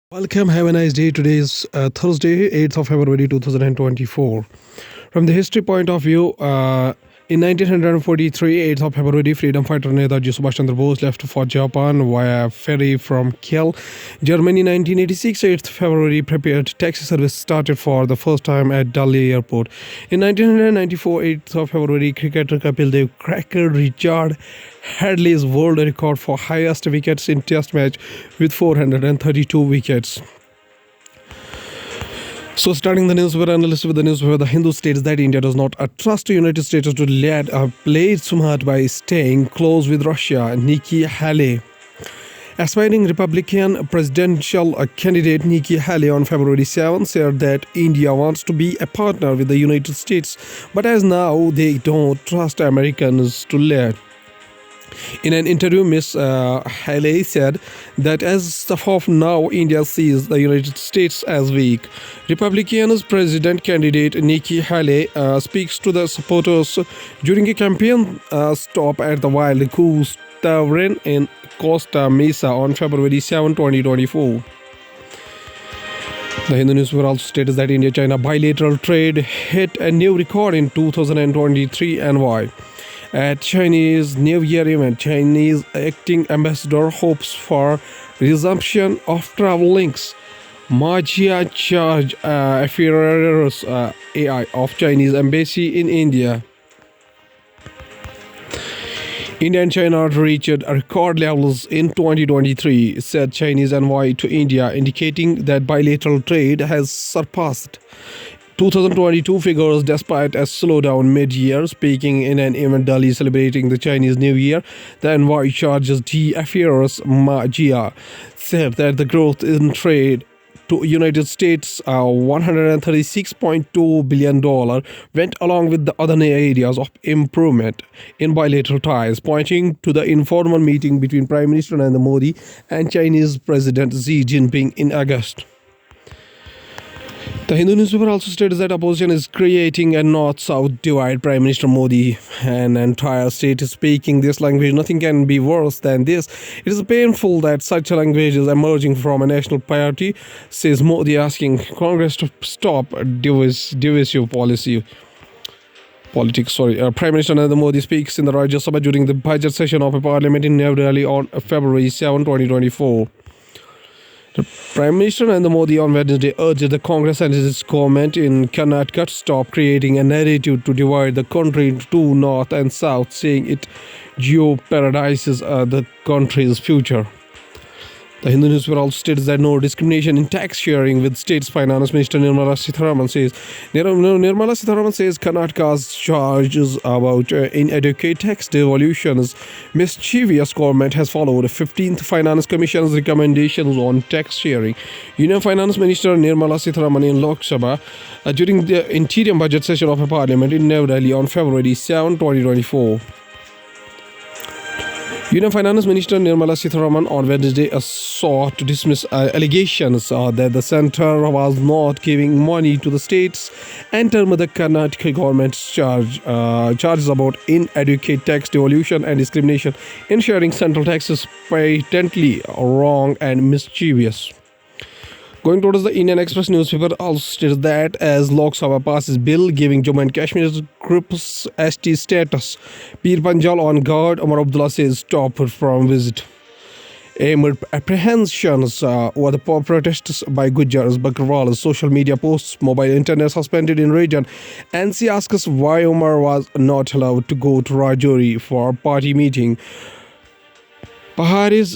Welcome, have a nice day. Today is Thursday, 8th of February 2024. From the history point of view, in 1943, 8th of February, freedom fighter Netaji Subhash Chandra Bose left for Japan via ferry from Kiel. Germany, 1986, 8th February, prepared taxi service started for the first time at Delhi Airport. In 1994, 8th of February, cricketer Kapil Dev cracked Richard Hadley's world record for highest wickets in Test match with 432 wickets. So, starting the newspaper analysis with the newspaper, The Hindu states that India does not trust United States to lead play smart by staying close with Russia. Nikki Haley. Aspiring Republican presidential candidate Nikki Haley on February 7 said that India wants to be a partner with the United States, but as now they don't trust Americans to lead. In an interview, Ms. Haley said that as of now, India sees the United States as weak. Republicans president candidate Nikki Haley speaks to the supporters during a campaign stop at the Wild Goose Tavern in Costa Mesa on February 7, 2024. The Hindu newspaper also states that India-China bilateral trade hit a new record in 2023 and why. At Chinese New Year event, Chinese acting ambassador hopes for resumption of travel links. Ma Jia charge affairs AI of Chinese embassy in India. India and China reached record levels in 2023, said Chinese envoy to India, indicating that bilateral trade has surpassed 2022 figures despite a slowdown mid-year. Speaking in an event Delhi celebrating the Chinese New Year, the envoy charges affairs Ma Jia said that the growth in trade to United States $136.2 billion went along with the other areas of improvement in bilateral ties, pointing to the informal meeting between Prime Minister Narendra Modi and Chinese President Xi Jinping in August. The Hindu newspaper also states that opposition is creating a north-south divide. Prime Minister Modi, an entire state is speaking this language. Nothing can be worse than this. It is painful that such a language is emerging from a national party, says Modi, asking Congress to stop divisive politics. Prime Minister Narendra Modi speaks in the Rajya Sabha during the budget session of a parliament in New Delhi on February 7, 2024. The Prime Minister Narendra Modi on Wednesday urged the Congress and its government in Karnataka to stop creating a narrative to divide the country into two, north and south, saying it jeopardizes the country's future. The Hindu newspaper also states that no discrimination in tax sharing with State's Finance Minister Nirmala Sitharaman says Karnataka's charges about inadequate tax devolutions mischievous government has followed 15th Finance Commission's recommendations on tax sharing. Union Finance Minister Nirmala Sitharaman in Lok Sabha during the interim budget session of a parliament in New Delhi on February 7, 2024. Union Finance Minister Nirmala Sitharaman on Wednesday sought to dismiss allegations that the centre was not giving money to the states and termed the Karnataka government's charges about inadequate tax devolution and discrimination in sharing central taxes patently wrong and mischievous. Going towards the Indian Express newspaper also states that as Lok Sabha passes bill giving Jammu and Kashmir's groups ST status, Pir Panjal on guard, Omar Abdullah says stop from visit. Amid apprehensions over the protests by Gujars, Bakrwal's social media posts, mobile internet suspended in region, NC asks why Omar was not allowed to go to Rajouri for a party meeting. Paharis,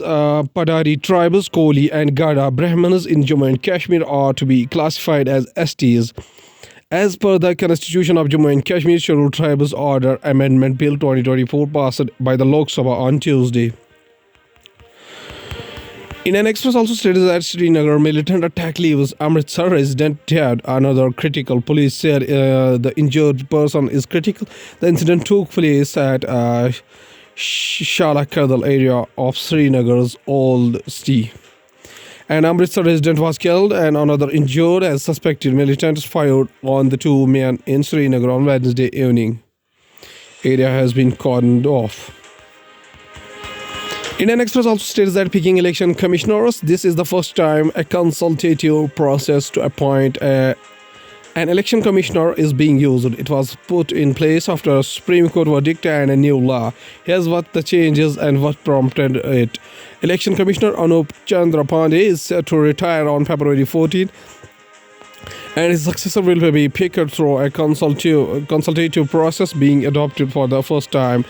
Padari tribes, Koli and Gada Brahmanas in Jammu and Kashmir are to be classified as STs. As per the Constitution of Jammu and Kashmir, Scheduled Tribes Order Amendment Bill 2024 passed by the Lok Sabha on Tuesday. Indian Express also stated that Srinagar militant attack leaves Amritsar resident dead. Another critical. Police said the injured person is critical. The incident took place at Shala Kadal area of Srinagar's Old City. An Amritsar resident was killed and another injured as suspected militants fired on the two men in Srinagar on Wednesday evening. Area has been cordoned off. Indian Express also states that picking election commissioners, this is the first time a consultative process to appoint an election commissioner is being used. It was put in place after a Supreme Court verdict and a new law. Here's what the change is and what prompted it. Election Commissioner Anup Chandra Pandey is set to retire on February 14, and his successor will be picked through a consultative process being adopted for the first time.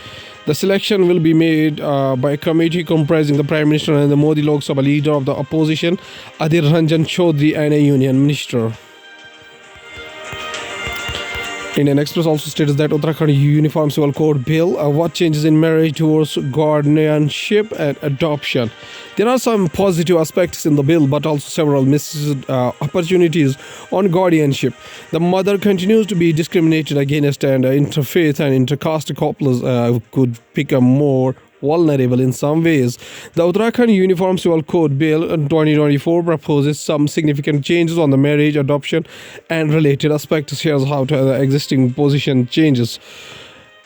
The selection will be made by a committee comprising the Prime Minister and the Modi Lok Sabha leader of the opposition, Adhir Ranjan Chaudhary, and a union minister. Indian Express also states that Uttarakhand Uniform Civil Code Bill, what changes in marriage, divorce, guardianship and adoption. There are some positive aspects in the bill, but also several missed opportunities on guardianship. The mother continues to be discriminated against, and interfaith and intercaste couples could become more vulnerable in some ways. The Uttarakhand Uniform Civil Code Bill 2024 proposes some significant changes on the marriage, adoption, and related aspects. Here's how the existing position changes.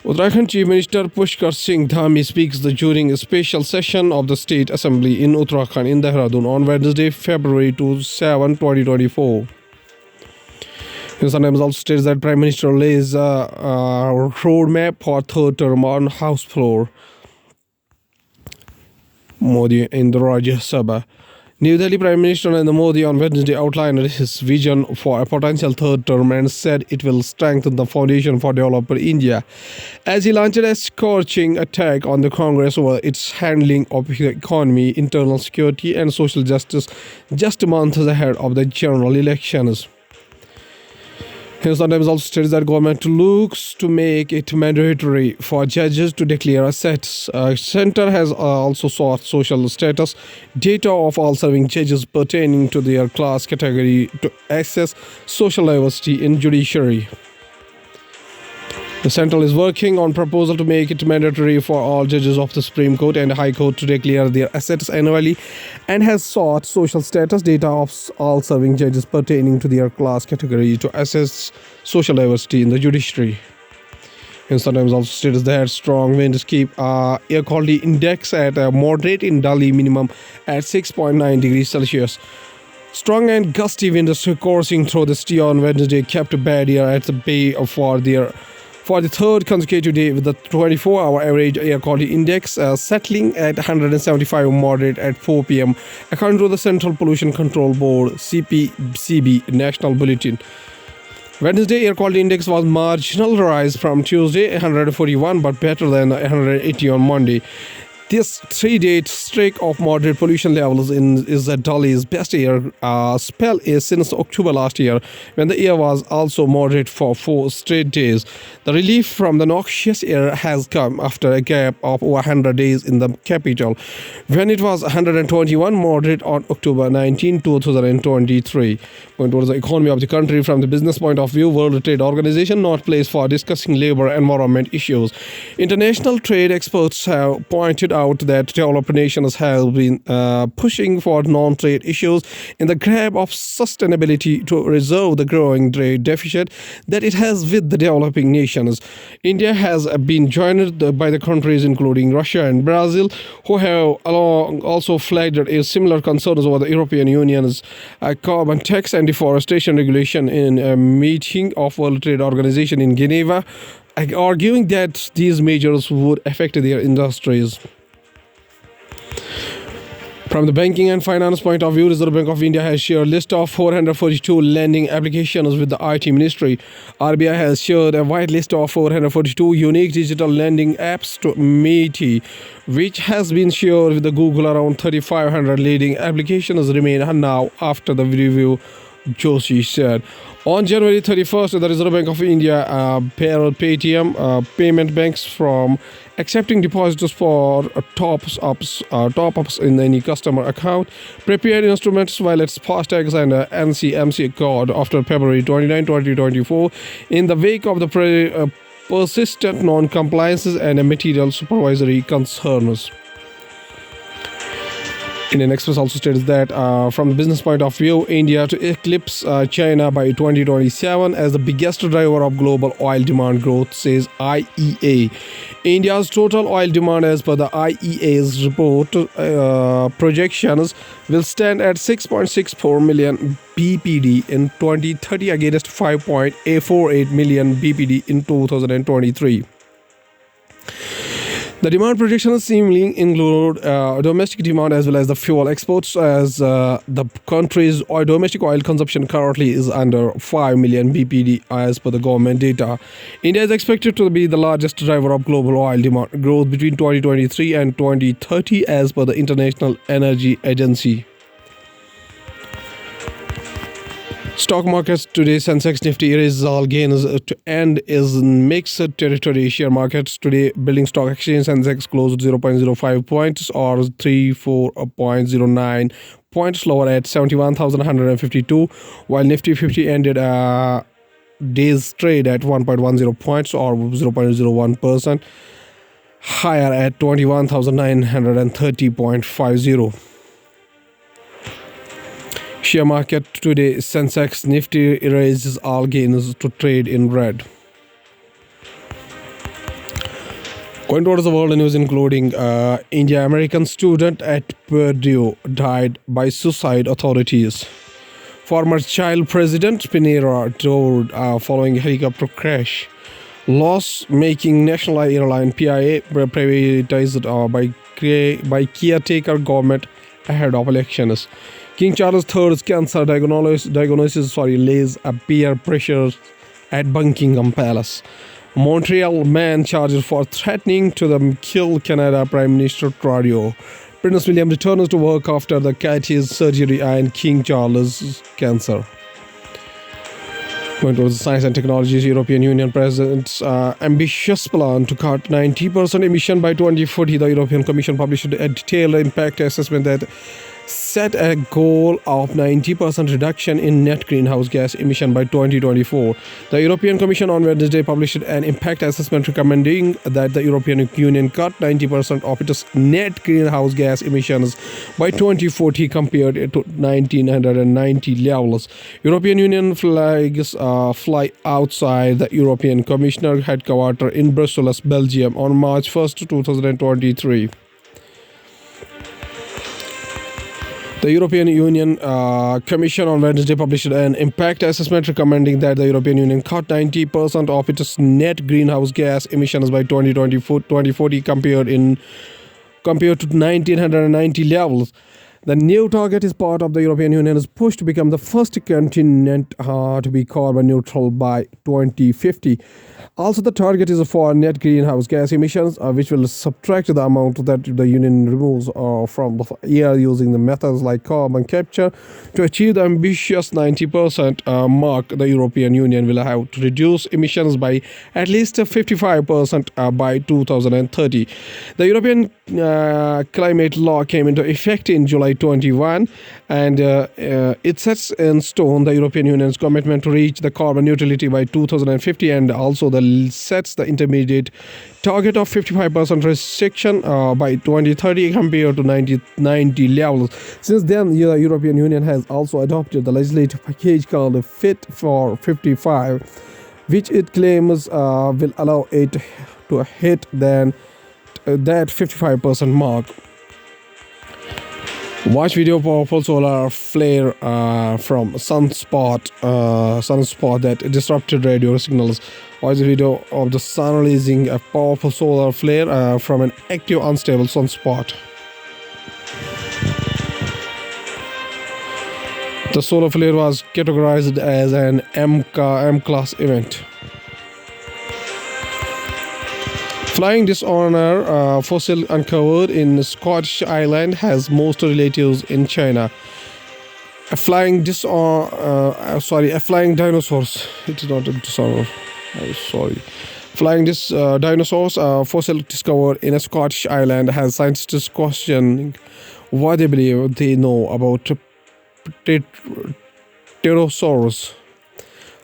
Uttarakhand Chief Minister Pushkar Singh Dhami speaks during a special session of the State Assembly in Uttarakhand in Dehradun on Wednesday, February 7, 2024. Sometimes also states that Prime Minister lays a roadmap for third term on House floor. Modi in the Rajya Sabha. New Delhi Prime Minister Narendra Modi on Wednesday outlined his vision for a potential third term and said it will strengthen the foundation for developing India. As he launched a scorching attack on the Congress over its handling of the economy, internal security and social justice just months ahead of the general elections. He sometimes also states that government looks to make it mandatory for judges to declare assets. Center has also sought social status data of all serving judges pertaining to their class category to access social diversity in judiciary. The Central is working on proposal to make it mandatory for all judges of the Supreme Court and High Court to declare their assets annually, and has sought social status data of all serving judges pertaining to their class category to assess social diversity in the judiciary. And sometimes also states that strong winds keep air quality index at a moderate in Delhi, minimum at 6.9 degrees Celsius. Strong and gusty winds coursing through the city on Wednesday kept bad air at the bay for the third consecutive day, with the 24-hour average air quality index settling at 175 moderate at 4 p.m. according to the Central Pollution Control Board (CPCB) National Bulletin. Wednesday air quality index was marginal rise from Tuesday 141, but better than 180 on Monday. This 3-day streak of moderate pollution levels is Delhi's best air spell since October last year, when the air was also moderate for 4 straight days. The relief from the noxious air has come after a gap of over 100 days in the capital, when it was 121 moderate on October 19, 2023. Going towards the economy of the country from the business point of view, World Trade Organization not place for discussing labor environment issues. International trade experts have pointed out that developed nations have been pushing for non-trade issues in the grab of sustainability to resolve the growing trade deficit that it has with the developing nations. India has been joined by the countries including Russia and Brazil, who have also flagged similar concerns over the European Union's carbon tax and deforestation regulation in a meeting of World Trade Organization in Geneva, arguing that these measures would affect their industries. From the banking and finance point of view, Reserve Bank of India has shared a list of 442 lending applications with the IT Ministry. RBI has shared a wide list of 442 unique digital lending apps to MeitY, which has been shared with the Google. Around 3,500 leading applications remain now after the review, Joshi said. On January 31st, the Reserve Bank of India barred Paytm payment banks from accepting deposits for top-ups in any customer account, prepaid instruments, wallets, FASTags, and NCMC card after February 29, 2024, in the wake of the persistent non-compliances and material supervisory concerns. Indian Express also states that from the business point of view, India to eclipse China by 2027 as the biggest driver of global oil demand growth, says IEA. India's total oil demand, as per the IEA's report projections, will stand at 6.64 million BPD in 2030 against 5.48 million BPD in 2023. The demand projections seemingly include domestic demand as well as the fuel exports, as the country's domestic oil consumption currently is under 5 million BPD as per the government data. India is expected to be the largest driver of global oil demand growth between 2023 and 2030 as per the International Energy Agency. Stock markets today, Sensex Nifty erases all gains to end is in mixed territory. Share markets today, Building Stock Exchange Sensex closed 0.05 points or 34.09 points lower at 71,152, while Nifty 50 ended day's trade at 1.10 points or 0.01% higher at 21,930.50. Share market today, Sensex Nifty erases all gains to trade in red. Going towards the world news, including India American student at Purdue died by suicide, authorities. Former child president Pinera died following helicopter crash. Loss-making national airline PIA privatized by caretaker government ahead of elections. King Charles III's cancer diagnosis lays a peer pressure at Buckingham Palace. Montreal man charged for threatening to kill Canada Prime Minister Trudeau. Prince William returns to work after the cat's surgery and King Charles' cancer. Going towards science and technologies, European Union presents ambitious plan to cut 90% emission by 2040. The European Commission published a detailed impact assessment that set a goal of 90% reduction in net greenhouse gas emission by 2024. The European Commission on Wednesday published an impact assessment recommending that the European Union cut 90% of its net greenhouse gas emissions by 2040 compared to 1990 levels. European Union flags fly outside the European Commissioner headquarters in Brussels, Belgium on March 1st, 2023. The European Union Commission on Wednesday published an impact assessment recommending that the European Union cut 90% of its net greenhouse gas emissions by 2040 compared to 1990 levels. The new target is part of the European Union's push to become the first continent to be carbon neutral by 2050. Also, the target is for net greenhouse gas emissions, which will subtract the amount that the Union removes from the air using the methods like carbon capture. To achieve the ambitious 90% mark, the European Union will have to reduce emissions by at least 55% by 2030. The European climate law came into effect in July 21, and it sets in stone the European Union's commitment to reach the carbon neutrality by 2050, and also sets the intermediate target of 55% restriction by 2030 compared to 1990 levels. Since then, the European Union has also adopted the legislative package called Fit for 55, which it claims will allow it to hit that 55% mark. Watch video powerful solar flare from sunspot that disrupted radio signals. Watch the video of the sun releasing a powerful solar flare from an active unstable sunspot. The solar flare was categorized as an M-class event. Flying dishonor fossil uncovered in Scottish Island has most relatives in China. A flying dinosaurs. It is not a dishonor. Flying dinosaurs fossil discovered in a Scottish island has scientists questioning what they believe they know about pterosaurs.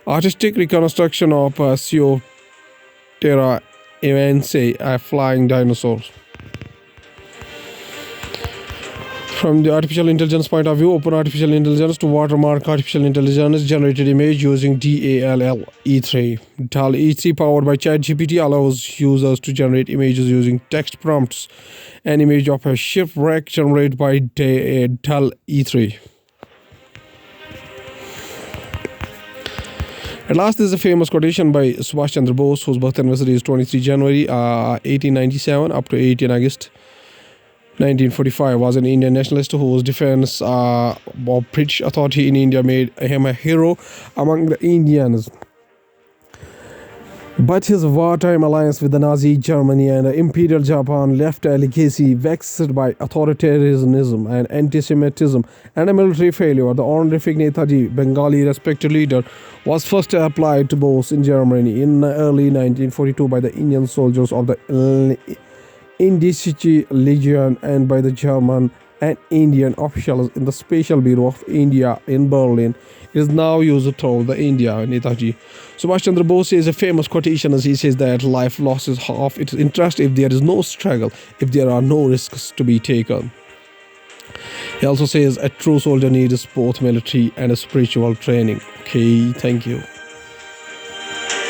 Artistic reconstruction of Pseudoptera evensae, a flying dinosaurs. From the artificial intelligence point of view, open artificial intelligence to watermark artificial intelligence generated image using DALL E3. DALL E3 powered by ChatGPT allows users to generate images using text prompts. An image of a shipwreck generated by DALL E3. At last, there's a famous quotation by Subhash Chandra Bose, whose birth anniversary is 23 January 1897 up to 18 August 1945, was an Indian nationalist whose defense of British authority in India made him a hero among the Indians. But his wartime alliance with the Nazi Germany and Imperial Japan left a legacy vexed by authoritarianism and anti-Semitism and a military failure. The honorific Netaji, Bengali respected leader, was first applied to Bose in Germany in early 1942 by the Indian soldiers of the Indische Legion and by the German and Indian officials in the Special Bureau of India in Berlin. It is now used throughout the India. Netaji Subhash Chandra Bose says a famous quotation as he says that life loses half its interest if there is no struggle, if there are no risks to be taken. He also says a true soldier needs both military and spiritual training. Okay, thank you.